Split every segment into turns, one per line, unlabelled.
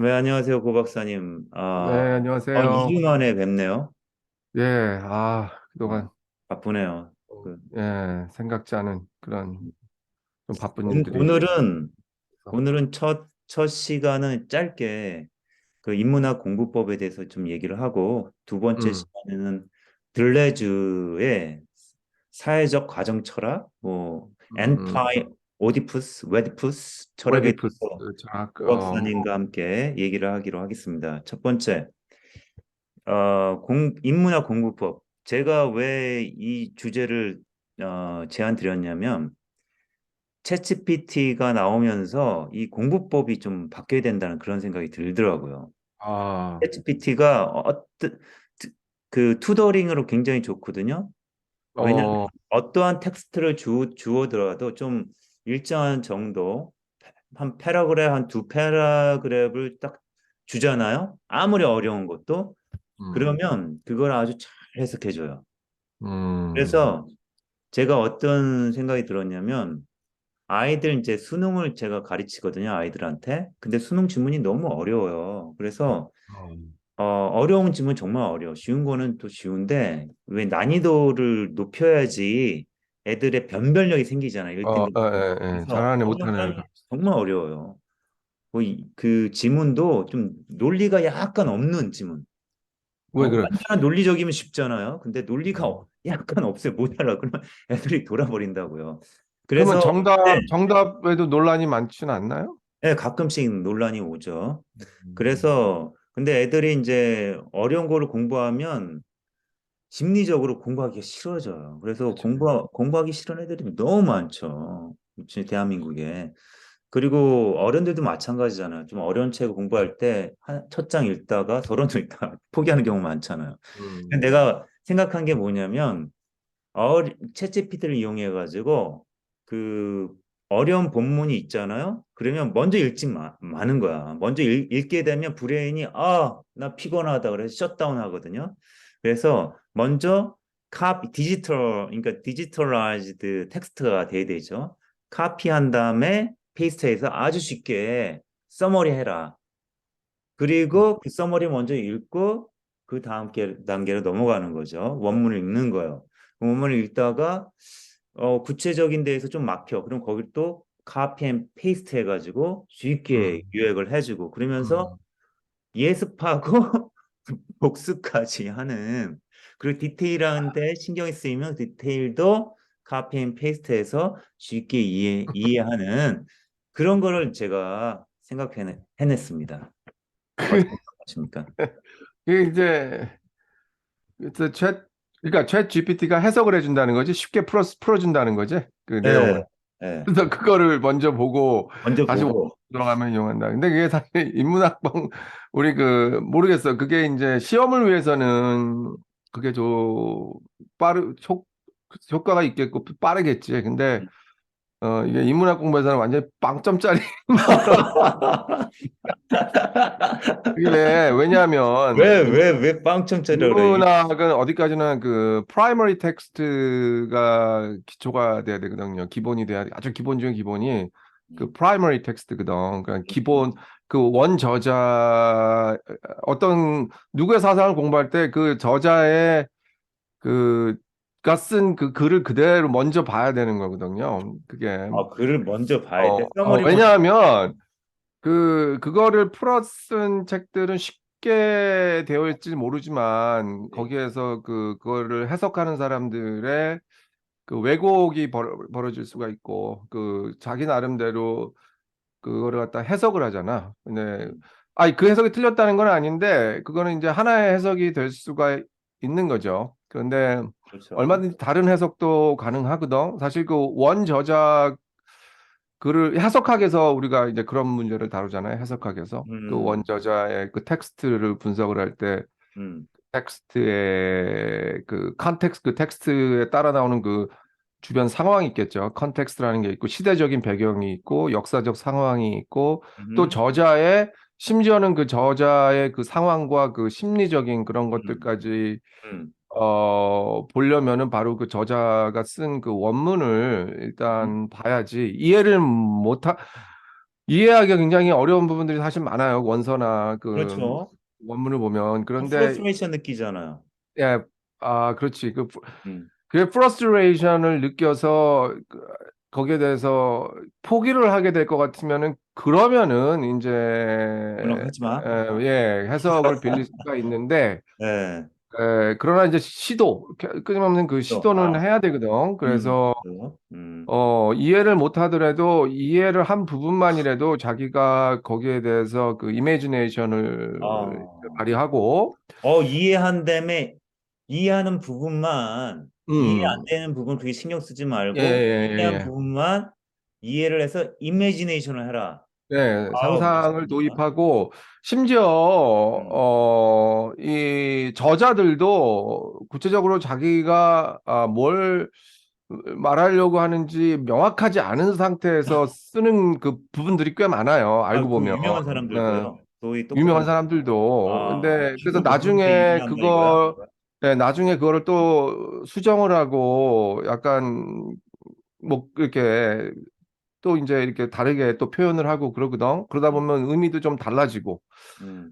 네, 안녕하세요, 고 박사님.
네,
2주
안녕하세요.
만에 뵙네요.
예,
어,
그동안,
바쁘네요. 그,
생각지 않은 그런 좀 바쁜 일들이
오늘은,
있어서.
오늘은 첫 시간은 짧게 그 인문학 공부법에 대해서 좀 얘기를 하고, 두 번째
음,
시간에는 들레즈의 사회적 가정 철학,
음.
오디푸스, 웨디푸스 철학에
오에디푸스
대해서
철학,
고 박사님과 함께 얘기를 하기로 하겠습니다. 첫 번째, 인문학 공부법. 제가 왜 이 주제를 제안 드렸냐면, 챗GPT가 나오면서 이 공부법이 좀 바뀌어야 된다는 그런 생각이 들더라고요.
아,
챗GPT가 그 투더링으로 굉장히 좋거든요. 왜냐하면
어,
어떠한 텍스트를 주어더라도 좀 일정한 정도, 한 패러그래프, 한 두 패러그래프를 딱 주잖아요. 아무리 어려운 것도.
음,
그러면 그걸 아주 잘 해석해줘요.
음,
그래서 제가 어떤 생각이 들었냐면 아이들 이제 수능을 제가 가르치거든요, 아이들한테. 근데 수능 지문이 너무 어려워요. 그래서
어,
어려운 지문 정말 어려워. 쉬운 거는 또 쉬운데 왜 난이도를 높여야지 애들의 변별력이 생기잖아요. 1등, 2등. 그래서
잘하네,
어려운
못하네.
거는 정말 어려워요. 그 지문도 좀 논리가 약간 없는 지문.
왜 그래?
완전한 논리적이면 쉽잖아요. 근데 논리가
음.
약간 없어요. 모자라. 그러면 애들이 돌아버린다고요.
그러면
그래서 네,
정답에도 논란이 많지는 않나요?
네, 가끔씩 논란이 오죠.
음,
그래서 근데 애들이 이제 어려운 거를 공부하면 심리적으로 공부하기가 싫어져요. 그래서
그치.
공부하기 싫은 애들이 너무 많죠. 그치, 대한민국에. 그리고 어른들도 마찬가지잖아요. 좀 어려운 책 공부할 때 첫 장 읽다가 서론 읽다가 포기하는 경우 많잖아요. 근데
음,
내가 생각한 게 뭐냐면 챗GPT를 이용해 가지고 그 어려운 본문이 있잖아요. 그러면 먼저 마는 거야. 먼저 읽게 되면 브레인이 나 피곤하다 그래서 셧다운 하거든요. 그래서 먼저 그러니까 디지털라이즈드 텍스트가 돼야 되죠. 카피한 다음에 페이스트해서 아주 쉽게 서머리 해라.
음,
그리고 그 서머리 먼저 읽고 그 다음 단계로 넘어가는 거죠. 원문을 읽는 거예요. 그 원문을 읽다가 구체적인 데에서 좀 막혀. 그럼 거기 또 카피 앤 페이스트 해가지고 쉽게
음,
요약을 해주고 그러면서
음.
예습하고 복습까지 하는 그리고 디테일한데 신경이 쓰이면 디테일도 카피 앤 페이스트해서 쉽게 이해하는 그런 거를 제가 해냈습니다. 어떻게 생각하십니까?
그게 이제 그래서 그러니까 챗 GPT가 해석을 해준다는 거지 쉽게 풀어준다는 거지 그
네,
내용을.
네.
그래서 그거를 먼저 보고
먼저
다시
보고,
들어가면 이용한다. 근데 그게 사실 인문학방 우리 모르겠어. 그게 이제 시험을 위해서는 그게 좀 효과가 있겠고 빠르겠지. 근데 이게 인문학 공부에서는 완전히 빵점짜리. 이게 왜냐하면
왜 빵점짜리라 그래?
인문학은 어디까지나 그 프라이머리 텍스트가 기초가 돼야 되거든요. 기본이 돼야 돼. 아주 기본 중에 기본이 그 프라이머리 텍스트거든. 그러니까 기본 그 원 저자 어떤 누구의 사상을 공부할 때 그 저자의 그가 쓴 그 글을 그대로 먼저 봐야 되는 거거든요. 그게
글을 먼저 봐야 돼. 서머리 먼저.
왜냐하면 그거를 풀어 쓴 책들은 쉽게 되어 있을지 모르지만,
네.
거기에서 그거를 해석하는 사람들의 그 왜곡이 벌어질 수가 있고, 자기 나름대로 그거를 갖다 해석을 하잖아. 근데, 아니, 그 해석이 틀렸다는 건 아닌데, 그거는 이제 하나의 해석이 될 수가 있는 거죠. 그런데
그렇죠.
얼마든지 다른 해석도 가능하거든. 사실 그 원 저자 글을 해석학에서 우리가 이제 그런 문제를 다루잖아요. 해석학에서 그
음,
원저자의 그 텍스트를 분석을 할 때
음,
텍스트의 그 텍스트에 따라 나오는 그 주변 상황이 있겠죠. 컨텍스트라는 게 있고 시대적인 배경이 있고 역사적 상황이 있고 또
음,
저자의 심지어는 그 저자의 그 상황과 그 심리적인 그런
음,
것들까지
음,
보려면은 바로 그 저자가 쓴 그 원문을
음.
일단 봐야지 이해를 못하 이해하기가 굉장히 어려운 부분들이 사실 많아요. 원서나 그
그렇죠.
원문을 보면. 그런데
프러스트레이션 느끼잖아요.
예, 그렇지.
음.
그 프러스트레이션을 느껴서 거기에 대해서 포기를 하게 될 것 같으면은 그러면은 이제
그럼 하지 마.
예, 해석을 빌릴 수가 있는데
네.
그러나 이제 끊임없는 그
또,
시도는 해야 되거든. 그래서
그렇죠.
이해를 못 하더라도 이해를 한 부분만이라도 자기가 거기에 대해서 그 이미지네이션을
아,
발휘하고
이해한 다음에 이해하는 부분만 이해 안
음,
되는 부분 그게 신경 쓰지
예,
말고
예, 예,
이해한
예.
부분만 이해를 해서 이미지네이션을 해라.
네, 상상을
멋있습니다.
도입하고 심지어
음.
이 저자들도 구체적으로 자기가 뭘 말하려고 하는지 명확하지 않은 상태에서 쓰는 그 부분들이 꽤 많아요. 알고
그
보면
유명한
네,
사람들도요. 거의
유명한
똑똑한
사람들도 근데 그래서
지도 모르는데 이해한다 이거야?
나중에 그거를 또 수정을 하고 약간 뭐 이렇게 또 이제 이렇게 다르게 또 표현을 하고 그러거든. 그러다
음,
보면 의미도 좀 달라지고,
음,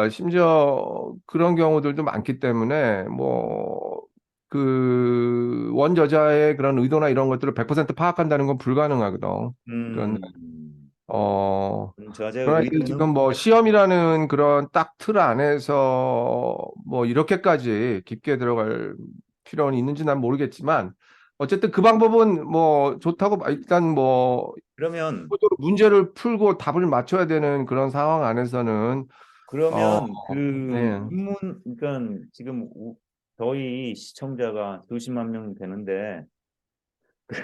심지어 그런 경우들도 많기 때문에 뭐 그 원저자의 그런 의도나 이런 것들을 100% 파악한다는 건 불가능하거든. 그런
저자의
그러나 이게
의도는
지금 뭐 시험이라는 그런 딱 틀 안에서 뭐 이렇게까지 깊게 들어갈 필요는 있는지 난 모르겠지만 어쨌든 그 방법은 뭐 좋다고 일단 뭐
그러면
문제를 풀고 답을 맞춰야 되는 그런 상황 안에서는 어,
그
네.
인문 그러니까 지금 저희 시청자가 수십만 명 되는데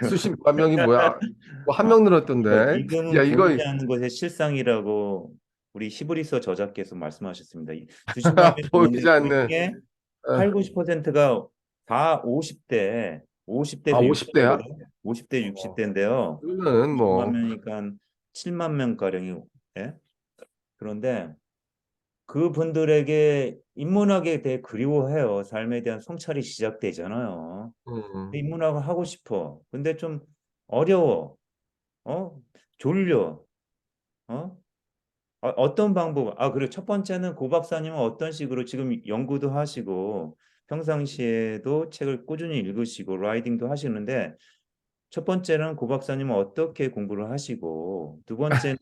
수십만 명이 뭐야? 뭐 한 명 늘었던데.
지금은
야, 이거
보이지 않는 것의 실상이라고 우리 히브리서 저자께서 말씀하셨습니다. 수십만 명 되는데
보이지
그
않는
중에
어,
8, 90%가 다 50대, 50대에서
50대야?
60대거든요. 50대, 60대인데요.
그러면은
20만
뭐
명이니까 7만 명 가량이 예? 그런데 그분들에게 인문학에 대해 그리워해요. 삶에 대한 성찰이 시작되잖아요.
음,
인문학을 하고 싶어. 근데 좀 어려워. 어? 졸려. 어? 어떤 방법? 그래. 첫 번째는 고 박사님은 어떤 식으로 지금 연구도 하시고 평상시에도 책을 꾸준히 읽으시고 라이딩도 하시는데 첫 번째는 고 박사님은 어떻게 공부를 하시고 두 번째는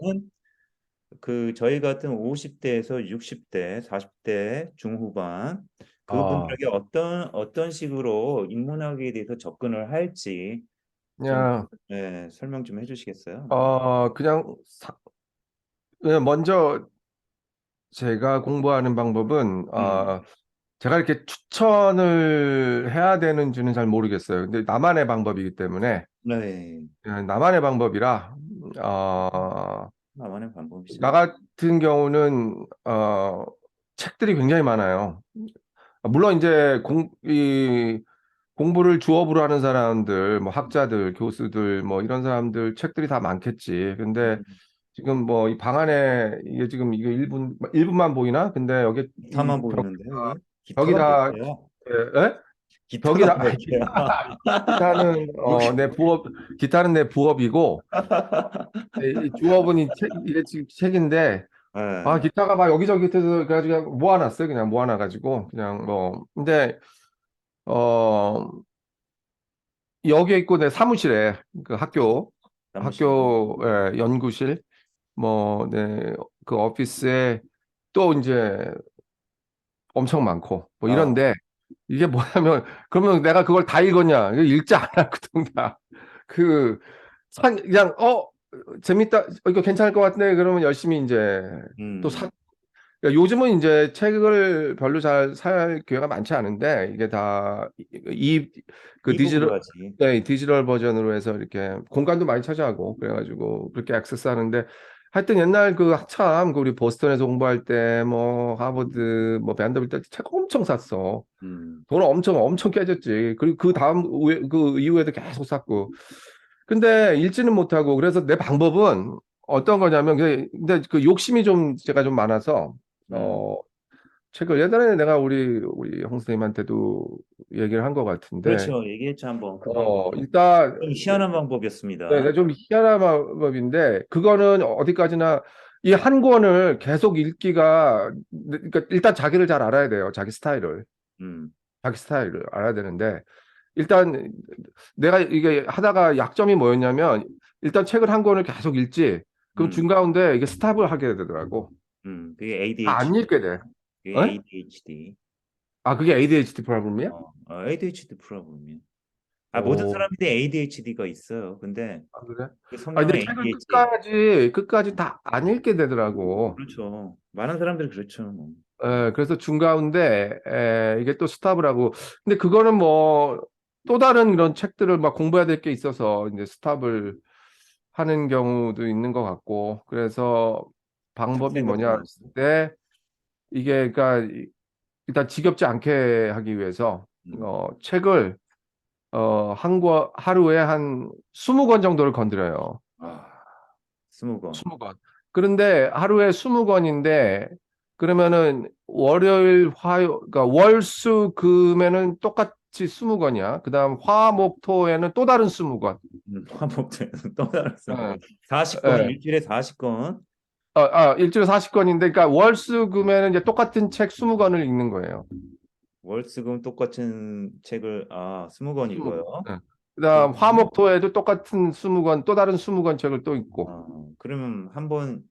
저희 같은 50대에서 60대, 40대 중후반
아,
그분들에게 어떤 식으로 인문학에 대해서 접근을 할지 좀
그냥
설명 좀 해주시겠어요?
그냥 그냥 먼저 제가 공부하는 방법은
음,
제가 이렇게 추천을 해야 되는지는 잘 모르겠어요. 근데 나만의 방법이기 때문에
네,
나만의 방법이라 어,
나만의
나
방법이죠.
같은 경우는 책들이 굉장히 많아요. 물론 이제 이 공부를 주업으로 하는 사람들, 뭐 학자들, 교수들, 뭐 이런 사람들 책들이 다 많겠지. 근데
음,
지금 뭐 이 방 안에 이게 지금 이게 1분만 보이나? 근데 여기 이
기타만 보이는데 여기
벽이
기타가 몇
다
개야?
에? 벽이
기타가
다
몇 개야?
기타는
여기
내 부업 기타는 내 부업이고 이 주업은 이게 지금 책인데
네,
기타가 막 여기저기 있어서 그래가지고 그냥 모아놨어요. 그냥 모아놔가지고 그냥 뭐 근데 어 여기에 있고 내 사무실에 그
사무실.
학교 연구실 뭐 네 그 오피스에 또 이제 엄청 많고 뭐
아,
이런데 이게 뭐냐면 그러면 내가 그걸 다 읽었냐? 이거 읽지 않았거든 나. 그 그냥 재밌다 이거 괜찮을 것 같네 그러면 열심히 이제 또
음,
그러니까 요즘은 이제 책을 별로 잘 살 기회가 많지 않은데 이게 다 그
이북으로
디지털
하지.
디지털 버전으로 해서 이렇게 공간도 많이 차지하고 그래가지고 그렇게 액세스하는데 하여튼 옛날 그 한참 그 우리 보스턴에서 공부할 때 뭐 하버드 뭐 밴더빌트 책 엄청 샀어.
음,
돈 엄청 깨졌지. 그리고 그 다음 그 이후에도 계속 샀고. 근데 읽지는 못하고 그래서 내 방법은 어떤 거냐면 근데 그 욕심이 좀 제가 좀 많아서
음,
어 책을 예전에 내가 우리 형 선생님한테도 얘기를 한 것 같은데,
그렇죠. 얘기했죠, 한번 그 방법.
일단
좀 희한한
네,
방법이었습니다.
좀 희한한 방법인데 그거는 어디까지나 이 한 권을 계속 읽기가 그러니까 일단 자기를 잘 알아야 돼요.
음,
자기 스타일을 알아야 되는데 일단 내가 이게 하다가 약점이 뭐였냐면 일단 책을 한 권을 계속 읽지 그럼
음,
중가운데 이게 스탑을 하게 되더라고.
그게
다 안
ADHD.
읽게 돼.
그게
어?
ADHD.
아, 그게 ADHD 프로블럼이야?
ADHD 프로그램이요. 모든
오,
사람들이 ADHD가 있어요. 근데
아, 그래?
그
아,
성명은
근데 책을
ADHD.
끝까지 다 안 읽게 되더라고.
그렇죠. 많은 사람들이 그렇죠. 뭐.
그래서 중가운데 이게 또 스탑을 하고 근데 그거는 뭐 또 다른 이런 책들을 막 공부해야 될 게 있어서 이제 스탑을 하는 경우도 있는 것 같고 그래서 방법이
자퇴가
뭐냐
필요하죠.
했을 때 이게 그러니까 일단 지겹지 않게 하기 위해서
음.
책을 하루에 한 20권 정도를 건드려요.
아, 20권.
20권. 그런데 하루에 20권인데 그러면은 월요일 화요 그러니까 월수 금에는 똑같이 20권이야. 그다음 화목토에는 또 다른 20권.
화법제는 또 다른
예.
20권. 40권,
예.
일주일에 40권.
일주일에 40권인데 그러니까 월수 금에는 이제 똑같은 책 20권을 읽는 거예요.
월수금 똑같은 책을 20권
20권.
읽어요.
예. 그다음
그러면
화목토에도 똑같은 20권 또 다른 20권 책을 또 읽고.
그러면 한 번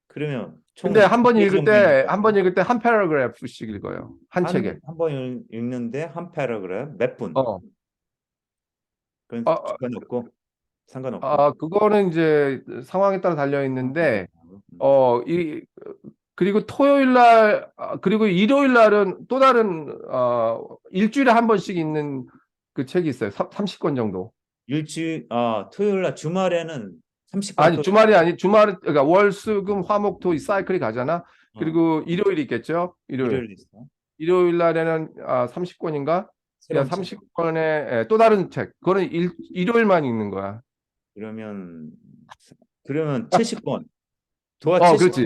그러면
근데
총 두 개 정도 읽는
한
거예요.
번 읽을 때 한 패러그래프씩 읽어요. 한 책에.
한 번 읽는데 한 패러그램 몇 분?
어.
그건
어, 어,
상관없고.
그거는 이제 상황에 따라 달려 있는데,
음.
그리고 토요일 날, 그리고 일요일 날은 또 다른, 일주일에 한 번씩 있는 그 책이 있어요. 30권 정도.
토요일 날 주말에는 30권
아니,
또
그러니까 월, 수, 금, 화, 목, 토, 이 사이클이 가잖아.
어,
그리고 일요일이 있겠죠? 일요일.
일요일에 있어.
일요일 날에는 30권인가? 야,
새로운 책.
30권의 또 다른 책. 그거는 일요일만 읽는 거야.
그러면 70권. 도합 70권.
그렇지.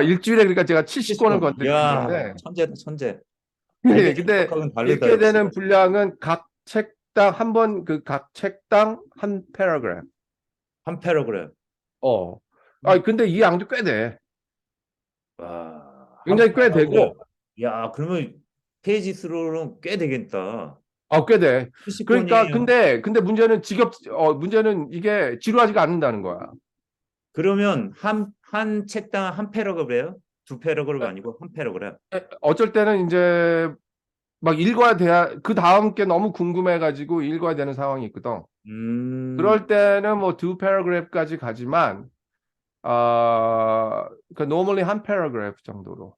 일주일에 그러니까 제가 70권을
70권.
건드리고
야,
있는데,
천재다, 천재.
네,
레벨이
근데
각각은 다르다
읽게
역시.
되는 분량은 각 책당 한 번, 각 책당 한 패러그래프.
한 패러그램.
어.
음.
근데 이 양도 꽤 돼.
한
굉장히 꽤
패러그램.
되고,
야, 그러면 페이지 수로는 꽤 되겠다.
꽤 돼. 그러니까,
70권이에요.
근데 문제는 이게 지루하지가 않는다는 거야.
그러면 한 책당 한 패러그램이에요? 두 패러그램 아니고 한 패러그램.
어쩔 때는 이제 막 읽어야 돼야, 그 다음 게 너무 궁금해가지고 읽어야 되는 상황이 있거든.
음,
그럴 때는 뭐 두 패러그래프까지 가지만, 그 normally 한 패러그래프 정도로.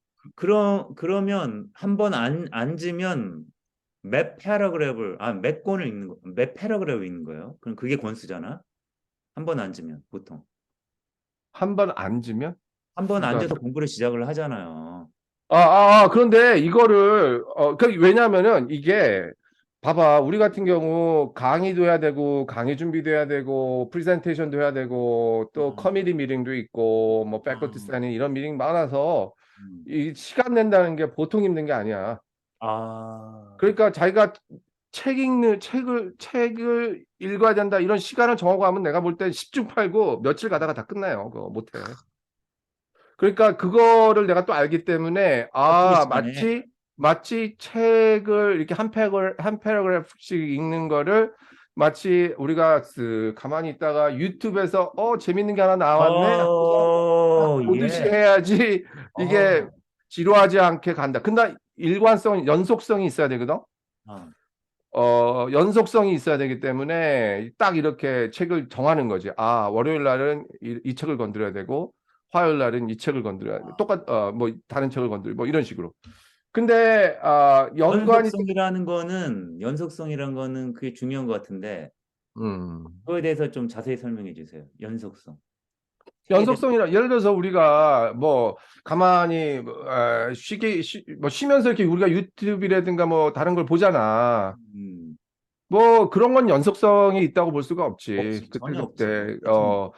그러면 한 번 앉으면 몇 권을 읽는 몇 패러그램을 읽는 거예요? 그럼 그게 권수잖아. 한 번 앉으면 보통.
한 번 앉으면?
한 번
그러니까
앉아서 공부를 시작을 하잖아요.
그런데 이거를 왜냐면은 이게 봐봐 우리 같은 경우 강의도 해야 되고 강의 준비도 해야 되고 프레젠테이션도 해야 되고 또
음,
커미티 미팅도 있고 뭐 패컬티
음,
사인 이런 미팅 많아서
음.
이 시간 낸다는 게 보통 힘든 게 아니야.
아,
그러니까 자기가 책을 읽어야 된다 이런 시간을 정하고 하면 내가 볼 때 10중 팔구 며칠 가다가 다 끝나요. 그거 못해. 그러니까 그거를 내가 또 알기 때문에
그 시간에.
마치 책을 이렇게 한 패러그래프씩 읽는 거를 마치 우리가 가만히 있다가 유튜브에서 재밌는 게 하나 나왔네 하고서 보듯이
예.
해야지 이게
어,
지루하지 않게 간다. 근데 연속성이 있어야 되거든.
어.
연속성이 있어야 되기 때문에 딱 이렇게 책을 정하는 거지. 월요일 날은 이 책을 건드려야 되고, 화요일 날은 이 책을 건드려야 돼. 뭐 다른 책을 건드려, 뭐 이런 식으로. 근데 연관이
연속성이라는 거는 그게 중요한 것 같은데
음,
그거에 대해서 좀 자세히 설명해 주세요. 연속성. 책에 대한.
연속성이라 예를 들어서 우리가 뭐 가만히 뭐 쉬면서 이렇게 우리가 유튜브라든가 뭐 다른 걸 보잖아.
음,
뭐 그런 건 연속성이 있다고 볼 수가 없지.
없지. 전혀 없지.
그때그때.
전혀.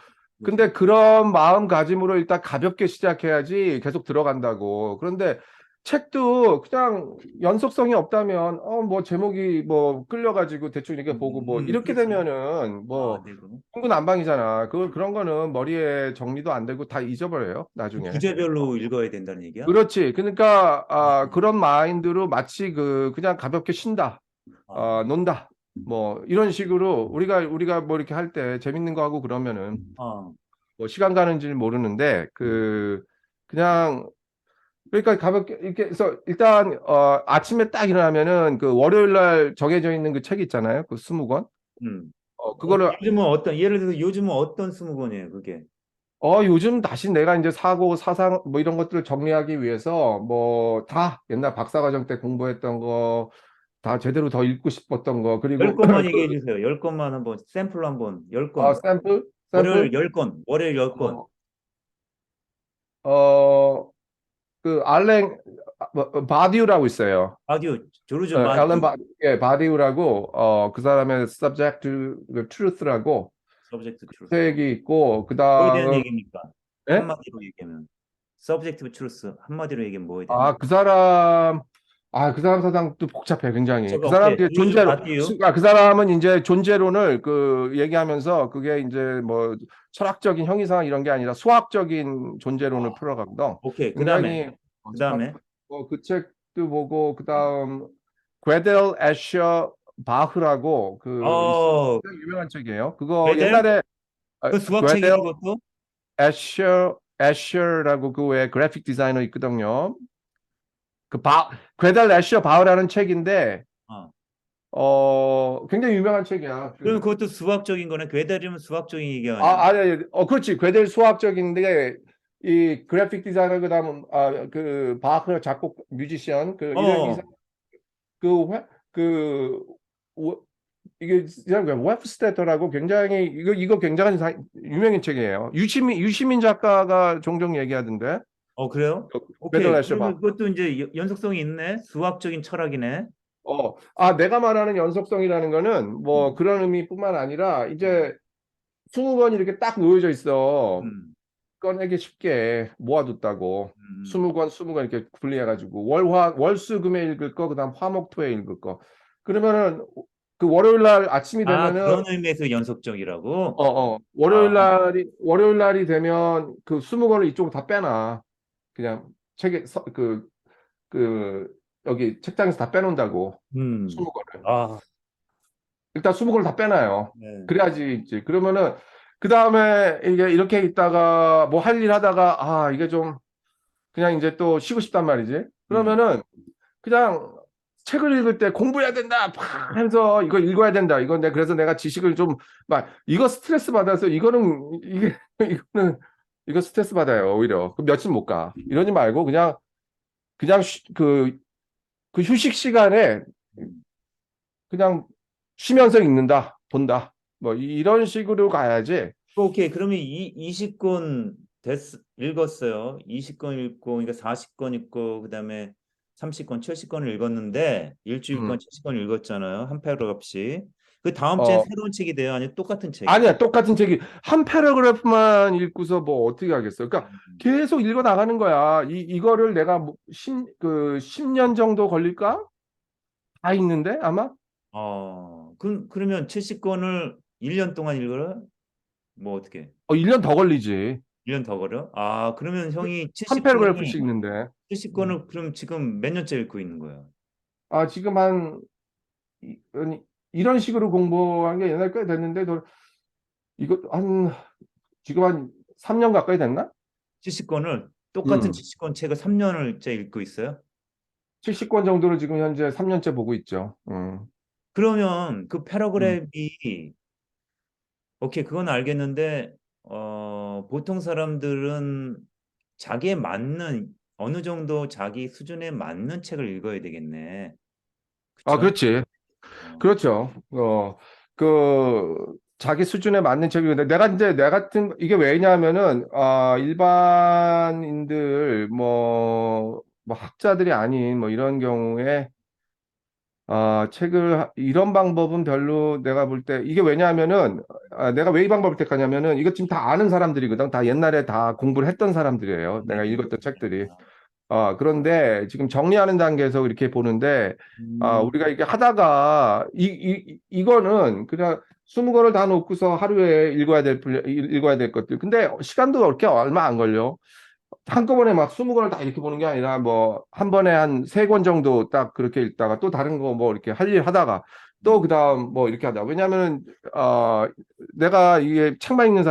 근데 그런 마음가짐으로 일단 가볍게 시작해야지 계속 들어간다고. 그런데 책도 그냥 연속성이 없다면 뭐 제목이 뭐 끌려가지고 대충 이렇게 보고 뭐 이렇게
그렇지.
되면은
아,
뭐
되고.
중구난방이잖아. 그런 거는 머리에 정리도 안 되고 다 잊어버려요, 나중에.
주제별로 읽어야 된다는 얘기야?
그렇지. 그러니까
아,
그런 마인드로 마치 그냥 가볍게 쉰다,
아,
논다. 뭐 이런 식으로 우리가 뭐 이렇게 할 때 재밌는 거 하고 그러면은
아,
뭐 시간 가는 줄 모르는데 그냥 그러니까 가볍게 이렇게 해서 일단 아침에 딱 일어나면은 그 월요일 날 정해져 있는 그 책 있잖아요. 그 20권.
음.
그거를
요즘은 어떤, 예를 들어서 요즘은 어떤 스무고니에요, 그게?
요즘 다시 내가 이제 사고 사상 뭐 이런 것들을 정리하기 위해서 뭐 다 옛날 박사과정 때 공부했던 거 다 제대로 더 읽고 싶었던 거
열
그리고
권만 얘기해 주세요. 열 권만 한번, 샘플 한번, 열 권.
샘플
월요일 열 권, 월요일 열 권.
어, 어, 그 알랭 바디우라고 있어요.
마디오, 조르주
앨런
마디오.
바디우라고 그 사람의 Subject to the Truth라고
서브젝트 트루스.
책이 있고
뭐에 대한
그다음
얘기입니까?
예?
한마디로 얘기하면. 서브젝티브 트루스 한마디로 얘기하면 뭐에 대한
아,
얘기?
그 사람 사상도 복잡해, 굉장히. 그
저가
사람
오케이.
그
조르주
존재론,
마디오.
그 사람은 이제 존재론을 얘기하면서 그게 이제 뭐 철학적인 형이상 이런 게 아니라 수학적인 존재론을 풀어가거든.
오케이.
굉장히 스마트.
그다음에
그 책도 보고, 그다음, 괴델 애셔 바흐라고 있어요.
어,
굉장히 유명한 책이에요. 그거
베델?
옛날에,
그 수학책이야
괴델
그것도?
애셔라고 그 외에 그래픽 디자이너 있거든요. 괴달 애셔 바흐라는 책인데
어.
굉장히 유명한 책이야.
그럼 그것도 수학적인 거네. 괴델이면 수학적인 얘기 아니야.
아니, 그렇지. 괴델 수학적인데 이 그래픽 디자이너 그다음 그 바흐 작곡 뮤지션 이
어.
사람 그 워- 이게 웹스테터라고 굉장히 이거 굉장한 유명한 책이에요. 유시민 작가가 종종 얘기하던데.
그래요?
괴델
오케이.
애셔
그러면
바흐.
그것도 이제 연속성이 있네. 수학적인 철학이네.
내가 말하는 연속성이라는 거는 뭐
음.
그런 의미뿐만 아니라
음.
이제 20권이 이렇게 딱 놓여져 있어.
음.
꺼내기 쉽게 모아뒀다고.
음.
20권 이렇게 분리해가지고 월수금에 읽을 거, 그다음 화목토에 읽을 거. 그러면은 그 월요일 날 아침이
아,
되면은
그런 의미에서 연속적이라고? 아,
월요일 날이 되면 그 20권을 이쪽으로 다 빼놔. 그냥 책에 그 여기 책장에서 다 빼놓는다고.
음.
20권을.
아,
일단 20권을 다 빼놔요.
네.
그래야지 있지. 그러면은 그 다음에 이게 이렇게 있다가 뭐 할 일 하다가 이게 좀 그냥 이제 또 쉬고 싶단 말이지.
음.
그러면은 그냥 책을 읽을 때 공부해야 된다 팍 해서 이거 읽어야 된다. 그래서 내가 지식을 좀 막 이거 스트레스 받아서 이거는 이게 이거 스트레스 받아요. 오히려 그 며칠 못 가. 이러지 말고 그냥 그 휴식 시간에
음.
그냥 쉬면서 읽는다, 본다. 뭐 이런 식으로 가야지.
오케이. 그러면 20권 읽었어요. 20권 읽고, 그러니까 40권 읽고, 그다음에 30권, 70권을 읽었는데, 일주일권
음.
70권 읽었잖아요. 한 패러그래프씩. 그 다음 주엔
어,
새로운 책이 돼요? 아니면 똑같은 책이에요?
아니야. 똑같은 책이 한 패러그래프만 읽고서 뭐 어떻게 하겠어. 그러니까
음.
계속 읽어 나가는 거야. 이거를 내가 뭐 10년 정도 걸릴까? 다 읽는데 아마?
그러면 70권을 1년 동안 읽어요? 뭐 어떻게?
1년 더 걸리지.
1년 더 걸어? 아, 그러면 형이
한
70권을
패러그래프씩 읽는데. 음.
70권을 그럼 지금 몇 년째 읽고 있는 거예요?
지금 아니, 이런 식으로 공부한 게 옛날 꽤 됐는데, 이거 지금 한 3년 가까이 됐나?
70권을 똑같은
음.
70권 책을 3년을째 읽고 있어요?
70권 정도를 지금 현재 3년째 보고 있죠.
그러면 그
음.
패러그래프이 오케이, 그건 알겠는데 보통 사람들은 자기에 맞는 어느 정도 자기 수준에 맞는 책을 읽어야 되겠네. 그쵸?
그렇지.
어,
그렇죠. 자기 수준에 맞는 책이데 내가 이제 내 같은 이게 왜냐하면은 일반인들 뭐 학자들이 아닌 뭐 이런 경우에 이런 방법은 별로 내가 볼 때 이게 왜냐하면은 내가 왜 이 방법을 택하냐면은 이거 지금 다 아는 사람들이거든. 다 옛날에 다 공부를 했던 사람들이에요. 내가
네네.
읽었던 책들이. 그런데 지금 정리하는 단계에서 이렇게 보는데,
음,
우리가 이게 하다가, 이거는 그냥 20권을 다 놓고서 하루에 읽어야 될 것들. 근데 시간도 그렇게 얼마 안 걸려. 한꺼번에 막 20권을 다 이렇게 보는 게 아니라 뭐 한 번에 한 3권 정도 딱 그렇게 읽다가 또 다른 거 뭐 이렇게 할 일 하다가 또 그다음 뭐 이렇게 하다. 왜냐면은 내가 이게 책만 읽는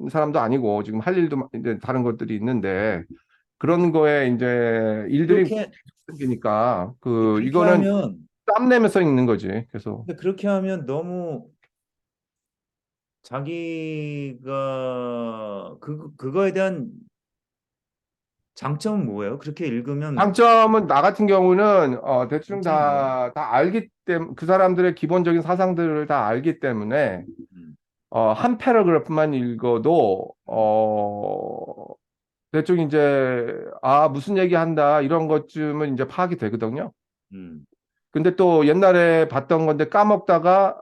사람도 아니고 지금 할 일도 이제 다른 것들이 있는데 그런 거에 이제 일들이
그렇게,
생기니까
근데
그
그렇게
이거는
하면,
땀 내면서 읽는 거지. 그래서
근데 그렇게 하면 너무 자기가 그거에 대한 장점은 뭐예요? 그렇게 읽으면
장점은 나 같은 경우는 대충
장점이 뭐예요?
다 알기 때문에 그 사람들의 기본적인 사상들을 다 알기 때문에
음,
한 패러그래프만 읽어도
음,
대충 이제 무슨 얘기 한다 이런 것쯤은 이제 파악이 되거든요.
음,
근데 또 옛날에 봤던 건데 까먹다가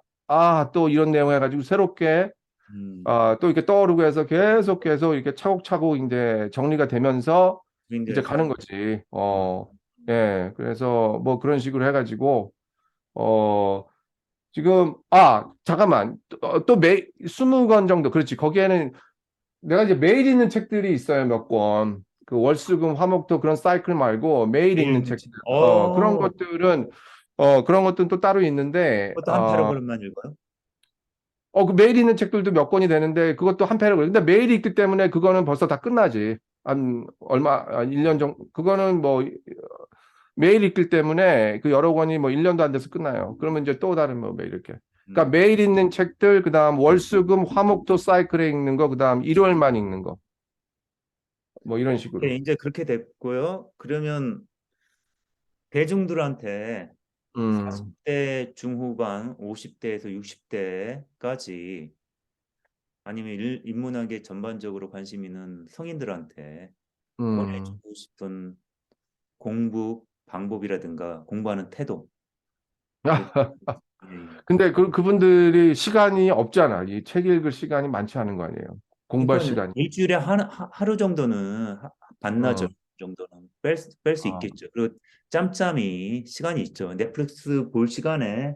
또 이런 내용 해가지고 새롭게
음.
또 이렇게 떠오르고 해서 계속 이렇게 차곡차곡 이제 정리가 되면서 이제
부인돼서.
가는 거지.
아,
예. 그래서 뭐 그런 식으로 해가지고 어 지금 잠깐만 또 20권 정도 그렇지. 거기에는 내가 이제 매일 읽는 책들이 있어요, 몇 권. 그 월수금, 화목토 그런 사이클 말고 매일 읽는
읽는
책들.
책.
그런 것들은 또 따로 있는데,
그것도 한 패러그램만 읽어요?
그 매일 읽는 책들도 몇 권이 되는데 그것도 한 패러그램. 근데 매일 읽기 때문에 그거는 벌써 다 끝나지. 한 1년 정도. 그거는 뭐 매일 읽기 때문에 그 여러 권이 뭐 1년도 안 돼서 끝나요. 그러면 이제 또 다른 뭐 매일 이렇게. 그러니까
음.
매일 읽는 책들, 그다음 월수금, 화목토 사이클에 읽는 거, 그다음 일월만 읽는 거. 뭐 이런
네,
식으로.
이제 그렇게 됐고요. 그러면 대중들한테
음,
40대 중후반, 50대에서 60대까지 아니면 인문학에 전반적으로 관심 있는 성인들한테
음.
권해주고 싶은 공부 방법이라든가 공부하는 태도 이렇게. 예.
근데 그분들이 시간이 없잖아. 이 책 읽을 시간이 많지 않은 거 아니에요. 공부할
그러니까
시간이.
일주일에 하루 정도는 반나절
어,
정도는 뺄 수
어,
있겠죠. 그리고 짬짬이 시간이 있죠. 넷플릭스 볼 시간에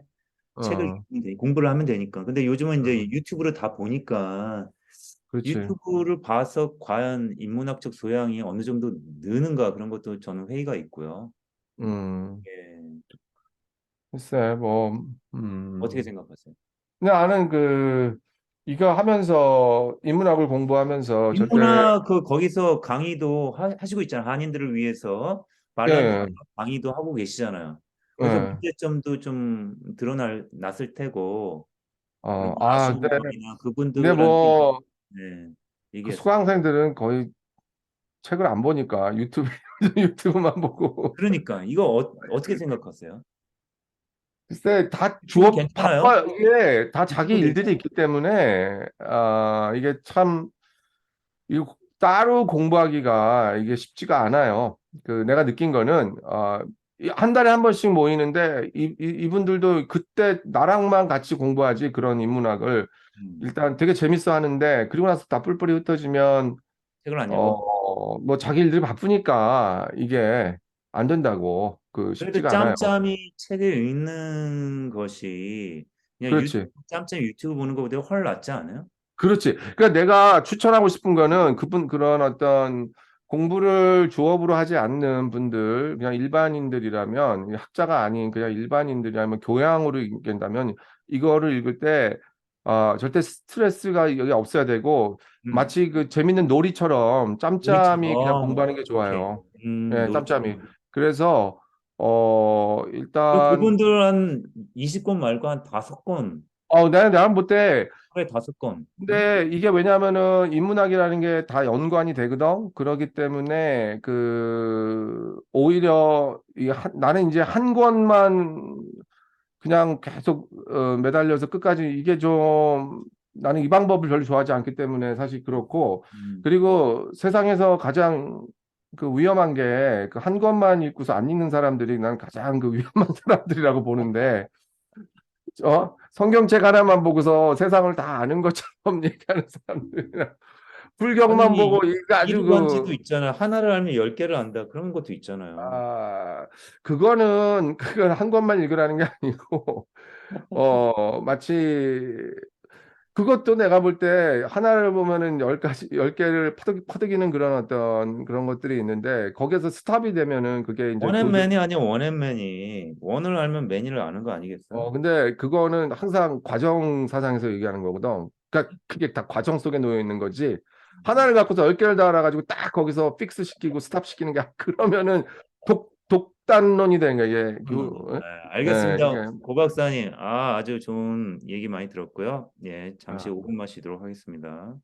책을
어,
공부를 하면 되니까. 근데 요즘은 이제
어.
유튜브를 다 보니까
그렇지.
유튜브를 봐서 과연 인문학적 소양이 어느 정도 느는가 그런 것도 저는 회의가 있고요.
음,
예.
글쎄, 뭐,
어떻게 생각하세요?
근데 나는 이거 하면서, 인문학을 공부하면서 절대,
인문학 거기서 강의도 하시고 있잖아요. 한인들을 위해서 말라는
예,
강의도 하고 계시잖아요. 거기서
예,
문제점도 좀 났을 테고
근데,
공부하시는 분이나
근데
그분들한테
뭐,
네,
그
얘기했어요.
수강생들은 거의 책을 안 보니까 유튜브만 보고.
그러니까 이거 어떻게 생각하세요?
글쎄, 다
유튜브 괜찮아요?
바빠, 이게 다 자기
유튜브
일들이
괜찮아요?
있기 때문에, 이게 참, 이거 따로 공부하기가 이게 쉽지가 않아요. 내가 느낀 거는, 한 달에 한 번씩 모이는데, 이분들도 그때 나랑만 같이 공부하지, 그런 인문학을.
음,
일단 되게 재밌어 하는데, 그리고 나서 다 뿔뿔이 흩어지면,
책을 안 읽어?
뭐 자기 일들이 바쁘니까 이게 안 된다고,
그래도
쉽지가 않아요.
짬짬이 책을 읽는 것이 그냥
그렇지.
짬짬이 유튜브 보는 것보다 훨 낫지 않아요?
그렇지. 그러니까 내가 추천하고 싶은 거는 그런 어떤 공부를 주업으로 하지 않는 분들, 그냥 일반인들이라면, 학자가 아닌 그냥 일반인들이라면 교양으로 읽는다면, 이거를 읽을 때, 절대 스트레스가 여기 없어야 되고,
음,
마치 그 재밌는 놀이처럼 짬짬이 그냥
놀이처럼.
공부하는 게
오케이.
좋아요. 예, 짬짬이.
놀이처럼.
그래서, 일단,
그분들 한 20권 말고 한 5권,
내가 볼때
하루에 5권. 응?
근데 이게 왜냐하면은 인문학이라는 게 다 연관이 되거든. 그러기 때문에 오히려 나는 이제 한 권만 그냥 계속 매달려서 끝까지 이게 좀 나는 이 방법을 별로 좋아하지 않기 때문에 사실 그렇고
음.
그리고 세상에서 가장 위험한 게 그 한 권만 읽고서 안 읽는 사람들이 난 가장 위험한 사람들이라고 보는데 성경책 하나만 보고서 세상을 다 아는 것처럼 얘기하는 사람들이랑 불경만
아니,
보고 이게 아주
이루반지도 있잖아. 하나를 알면 10개를 안다. 그런 것도 있잖아요.
아, 그건 한 권만 읽으라는 게 아니고, 마치, 그것도 내가 볼 때 하나를 보면은 10개를 퍼득이는 그런 어떤 그런 것들이 있는데, 거기에서 스탑이 되면은 그게 이제 도저히,
원앤맨이 아니야, 원앤맨이. 원을 알면 매니를 아는 거 아니겠어?
근데 그거는 항상 과정 사상에서 얘기하는 거거든. 그러니까 그게 다 과정 속에 놓여 있는 거지. 하나를 갖고서 10개를 다 알아가지고 딱 거기서 픽스 시키고 스탑 시키는 게 그러면은 독단론이 되는 거야, 이게.
네,
예,
알겠습니다.
그러니까
고 박사님, 아주 좋은 얘기 많이 들었고요. 예, 잠시
아,
5분만 쉬도록 하겠습니다.